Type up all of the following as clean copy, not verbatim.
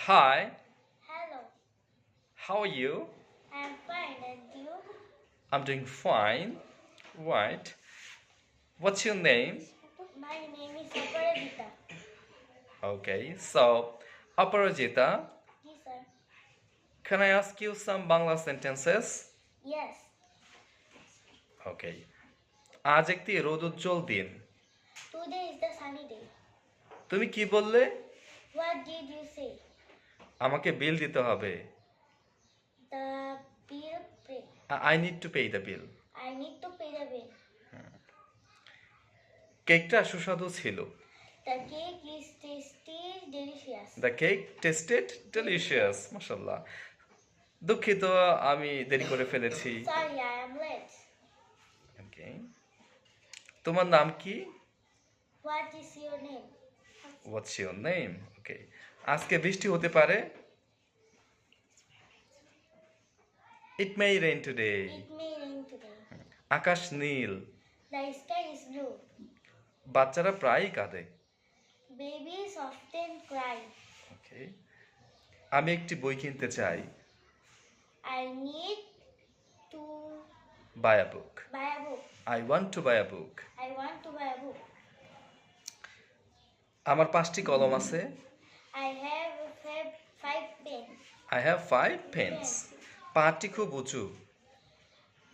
Hi, Hello, how are you? I'm fine, and you? I'm doing fine. Right. What's your name? My name is Aparajita. Okay, so Aparajita, Yes, sir. can I ask you some Bangla sentences? Yes, Okay. আজ একটি রোদোজ্জ্বল দিন। today is the sunny day. তুমি কি বললে? What did you say? আমাকে বিল দিতে হবে। The bill pay. I need to pay the bill. I need to pay the bill. কেকটা সুস্বাদু ছিল। The cake is tasty, delicious. The cake tasted delicious. মাশাআল্লাহ। দুঃখিত আমি দেরি করে ফেলেছি। Sorry, I am late. ওকে। তোমার নাম কি? What is your name? What's your name? Okay. আজকে বৃষ্টি হতে পারে। It may rain today. It may rain today. Akash Neil. The sky is blue. বাচ্চারা প্রায়ই কাঁদে। Babies often cry. Okay. আমি একটি বই কিনতে চাই। I need to Buy a book. buy a book. I want to buy a book. I want to buy a book. আমার 5টি কলম আছে। I have five pens. I have 5 pens. পাহাড়টি খুব উঁচু।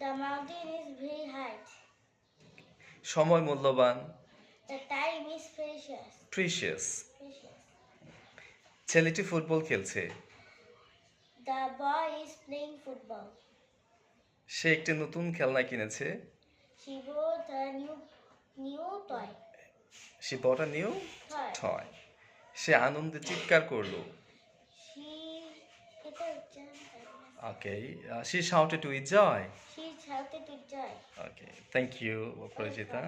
The mountain is very high. সময় মূল্যবান। The time is precious. Precious. Precious. ছেলেটি ফুটবল খেলছে। The boy is playing football. সে একটি নতুন খেলনা কিনেছে। She bought a new toy. She bought a new toy. সে আনন্দে চিৎকার করলো। She Okay. She shouted with joy. shouted with joy. Okay. Thank you, Aparajita.